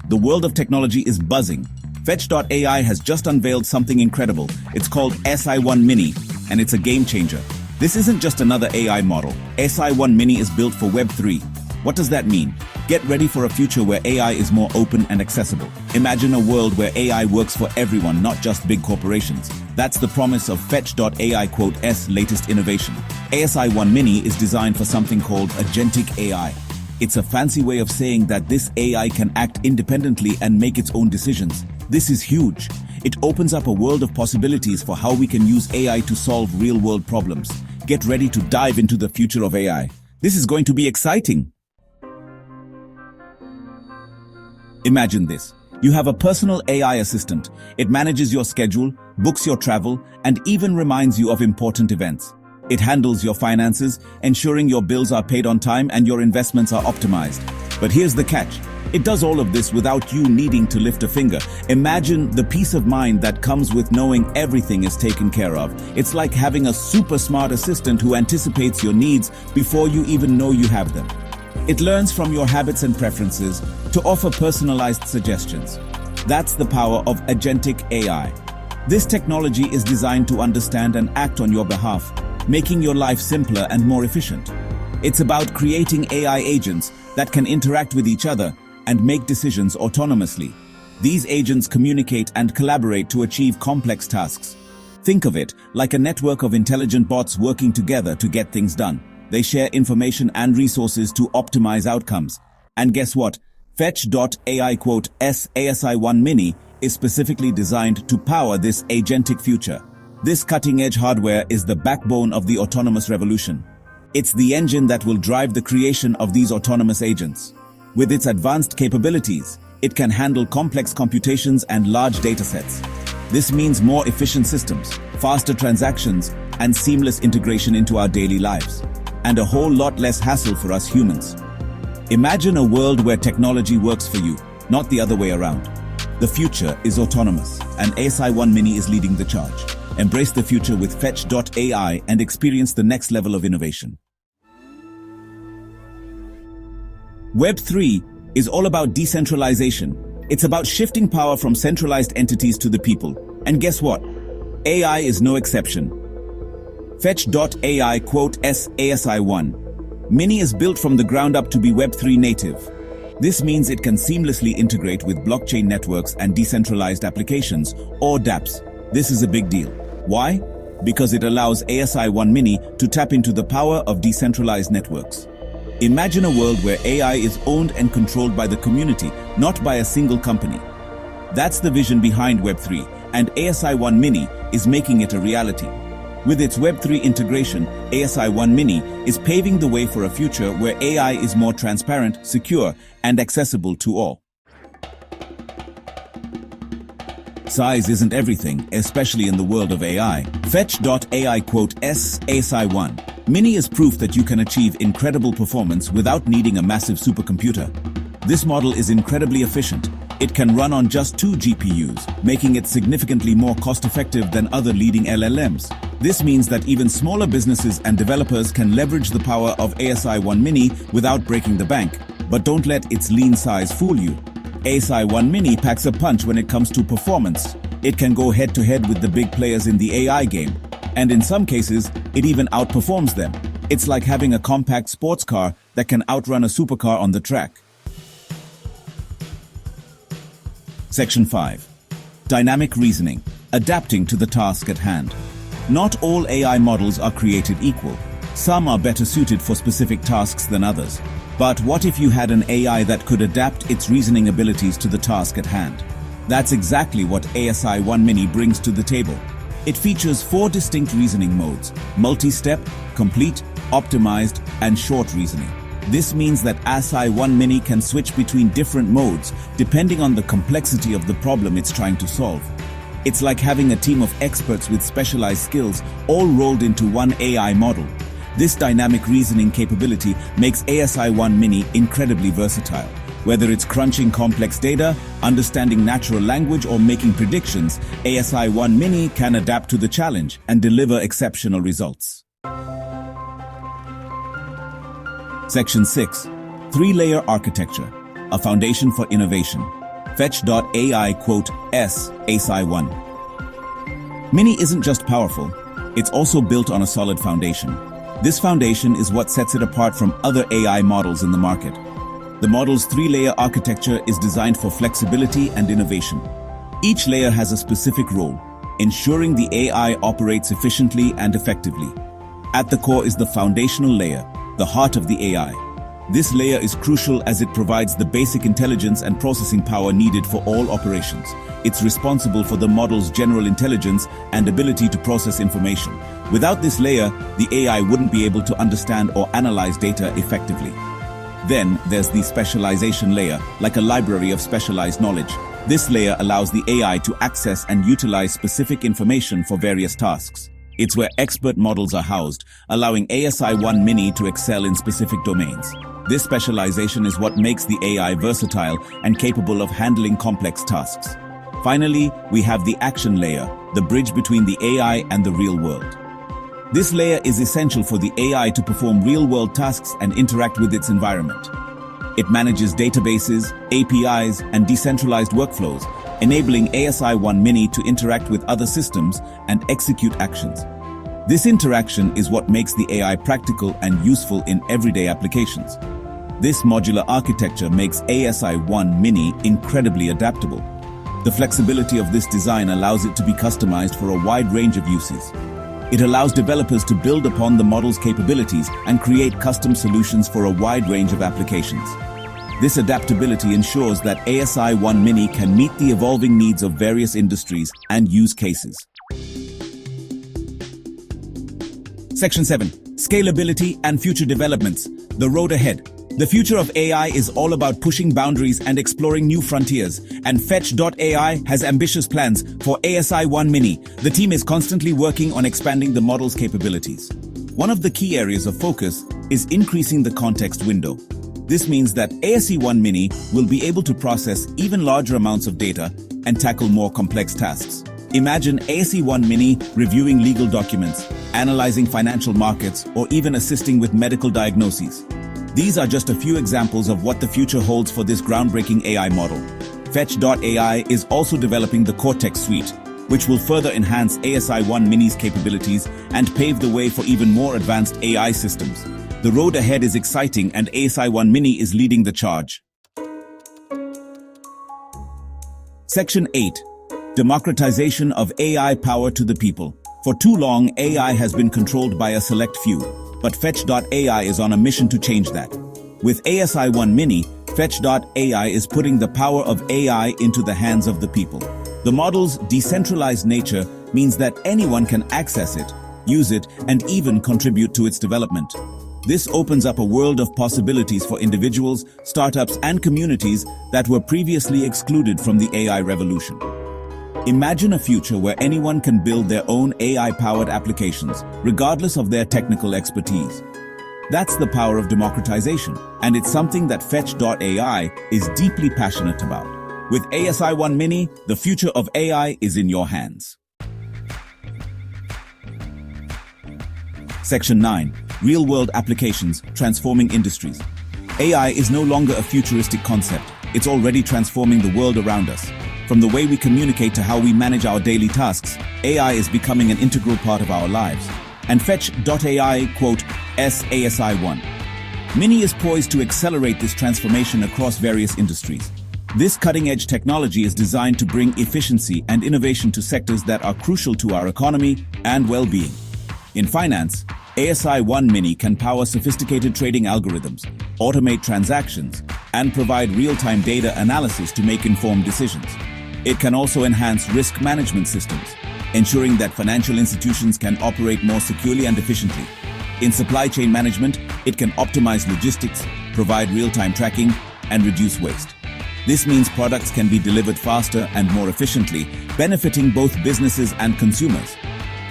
The world of technology is buzzing. Fetch.ai has just unveiled something incredible. It's called SI1 Mini, and it's a game changer. This isn't just another AI model. SI1 Mini is built for Web3. What does that mean? Get ready for a future where AI is more open and accessible. Imagine a world where AI works for everyone, not just big corporations. That's the promise of Fetch.ai.'s latest innovation. SI1 Mini is designed for something called agentic AI. It's a fancy way of saying that this AI can act independently and make its own decisions. This is huge. It opens up a world of possibilities for how we can use AI to solve real-world problems. Get ready to dive into the future of AI. This is going to be exciting. Imagine this. You have a personal AI assistant. It manages your schedule, books your travel, and even reminds you of important events. It handles your finances, ensuring your bills are paid on time and your investments are optimized. But here's the catch. It does all of this without you needing to lift a finger. Imagine the peace of mind that comes with knowing everything is taken care of. It's like having a super smart assistant who anticipates your needs before you even know you have them. It learns from your habits and preferences to offer personalized suggestions. That's the power of agentic AI. This technology is designed to understand and act on your behalf, making your life simpler and more efficient. It's about creating AI agents that can interact with each other and make decisions autonomously. These agents communicate and collaborate to achieve complex tasks. Think of it like a network of intelligent bots working together to get things done. They share information and resources to optimize outcomes. And guess what? Fetch.ai.'s SI1 Mini is specifically designed to power this agentic future. This cutting-edge hardware is the backbone of the autonomous revolution. It's the engine that will drive the creation of these autonomous agents. With its advanced capabilities, it can handle complex computations and large datasets. This means more efficient systems, faster transactions, and seamless integration into our daily lives. And a whole lot less hassle for us humans. Imagine a world where technology works for you, not the other way around. The future is autonomous, and SI1 Mini is leading the charge. Embrace the future with Fetch.ai and experience the next level of innovation. Web3 is all about decentralization. It's about shifting power from centralized entities to the people. And guess what? AI is no exception. Fetch.ai.'s SI1 Mini is built from the ground up to be Web3 native. This means it can seamlessly integrate with blockchain networks and decentralized applications, or dApps. This is a big deal. Why? Because it allows SI1 Mini to tap into the power of decentralized networks. Imagine a world where AI is owned and controlled by the community, not by a single company. That's the vision behind Web3, and SI1 Mini is making it a reality. With its Web3 integration, SI1 Mini is paving the way for a future where AI is more transparent, secure, and accessible to all. Size isn't everything, especially in the world of AI. Fetch.ai.'s SI1 Mini is proof that you can achieve incredible performance without needing a massive supercomputer. This model is incredibly efficient. It can run on just 2 GPUs, making it significantly more cost-effective than other leading LLMs. This means that even smaller businesses and developers can leverage the power of SI1 Mini without breaking the bank. But don't let its lean size fool you. SI1 Mini packs a punch when it comes to performance. It can go head-to-head with the big players in the AI game. And in some cases, it even outperforms them. It's like having a compact sports car that can outrun a supercar on the track. Section 5. Dynamic reasoning. Adapting to the task at hand. Not all AI models are created equal. Some are better suited for specific tasks than others. But what if you had an AI that could adapt its reasoning abilities to the task at hand? That's exactly what SI1 Mini brings to the table. It features 4 distinct reasoning modes: multi-step, complete, optimized, and short reasoning. This means that SI1 Mini can switch between different modes depending on the complexity of the problem it's trying to solve. It's like having a team of experts with specialized skills all rolled into one AI model. This dynamic reasoning capability makes SI1 Mini incredibly versatile. Whether it's crunching complex data, understanding natural language, or making predictions, SI1 Mini can adapt to the challenge and deliver exceptional results. Section 6. 3-layer architecture, a foundation for innovation. Fetch.ai S ASI1. Mini isn't just powerful, it's also built on a solid foundation. This foundation is what sets it apart from other AI models in the market. The model's three-layer architecture is designed for flexibility and innovation. Each layer has a specific role, ensuring the AI operates efficiently and effectively. At the core is the foundational layer, the heart of the AI. This layer is crucial as it provides the basic intelligence and processing power needed for all operations. It's responsible for the model's general intelligence and ability to process information. Without this layer, the AI wouldn't be able to understand or analyze data effectively. Then there's the specialization layer, like a library of specialized knowledge. This layer allows the AI to access and utilize specific information for various tasks. It's where expert models are housed, allowing ASI1 Mini to excel in specific domains. This specialization is what makes the AI versatile and capable of handling complex tasks. Finally, we have the action layer, the bridge between the AI and the real world. This layer is essential for the AI to perform real-world tasks and interact with its environment. It manages databases, APIs, and decentralized workflows, enabling ASI1 Mini to interact with other systems and execute actions. This interaction is what makes the AI practical and useful in everyday applications. This modular architecture makes ASI1 Mini incredibly adaptable. The flexibility of this design allows it to be customized for a wide range of uses. It allows developers to build upon the model's capabilities and create custom solutions for a wide range of applications. This adaptability ensures that ASI1 Mini can meet the evolving needs of various industries and use cases. Section 7. Scalability and future developments. The road ahead. The future of AI is all about pushing boundaries and exploring new frontiers, and Fetch.ai has ambitious plans for ASI1 Mini. The team is constantly working on expanding the model's capabilities. One of the key areas of focus is increasing the context window. This means that ASI1 Mini will be able to process even larger amounts of data and tackle more complex tasks. Imagine ASI1 Mini reviewing legal documents, analyzing financial markets, or even assisting with medical diagnoses. These are just a few examples of what the future holds for this groundbreaking AI model. Fetch.ai is also developing the Cortex suite, which will further enhance ASI1 Mini's capabilities and pave the way for even more advanced AI systems. The road ahead is exciting, and ASI1 Mini is leading the charge. Section 8. Democratization of AI power to the people. For too long, AI has been controlled by a select few, but Fetch.ai is on a mission to change that. With ASI1 Mini, Fetch.ai is putting the power of AI into the hands of the people. The model's decentralized nature means that anyone can access it, use it, and even contribute to its development. This opens up a world of possibilities for individuals, startups, and communities that were previously excluded from the AI revolution. Imagine a future where anyone can build their own AI-powered applications, regardless of their technical expertise. That's the power of democratization, and it's something that Fetch.ai is deeply passionate about. With ASI1 Mini, the future of AI is in your hands. Section 9. Real-world applications transforming industries. AI is no longer a futuristic concept. It's already transforming the world around us. From the way we communicate to how we manage our daily tasks, AI is becoming an integral part of our lives. And Fetch.ai S ASI1 Mini is poised to accelerate this transformation across various industries. This cutting-edge technology is designed to bring efficiency and innovation to sectors that are crucial to our economy and well-being. In finance, ASI1 Mini can power sophisticated trading algorithms, automate transactions, and provide real-time data analysis to make informed decisions. It can also enhance risk management systems, ensuring that financial institutions can operate more securely and efficiently. In supply chain management, it can optimize logistics, provide real-time tracking, and reduce waste. This means products can be delivered faster and more efficiently, benefiting both businesses and consumers.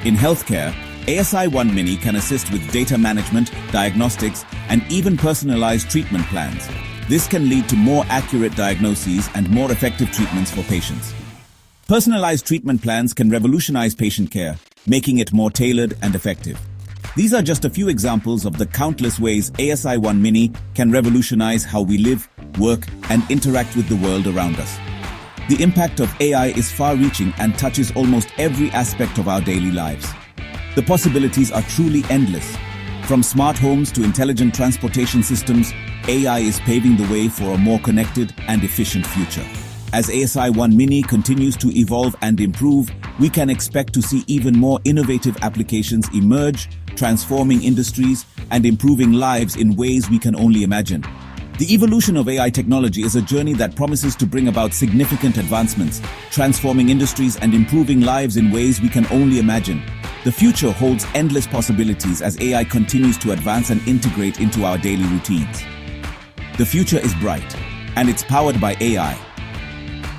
In healthcare, ASI1 Mini can assist with data management, diagnostics, and even personalized treatment plans. This can lead to more accurate diagnoses and more effective treatments for patients. Personalized treatment plans can revolutionize patient care, making it more tailored and effective. These are just a few examples of the countless ways ASI1 Mini can revolutionize how we live, work, and interact with the world around us. The impact of AI is far-reaching and touches almost every aspect of our daily lives. The possibilities are truly endless. From smart homes to intelligent transportation systems, AI is paving the way for a more connected and efficient future. As ASI One Mini continues to evolve and improve, we can expect to see even more innovative applications emerge, transforming industries and improving lives in ways we can only imagine. The evolution of AI technology is a journey that promises to bring about significant advancements, transforming industries and improving lives in ways we can only imagine. The future holds endless possibilities as AI continues to advance and integrate into our daily routines. The future is bright, and it's powered by AI.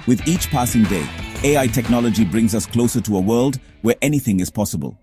With each passing day, AI technology brings us closer to a world where anything is possible.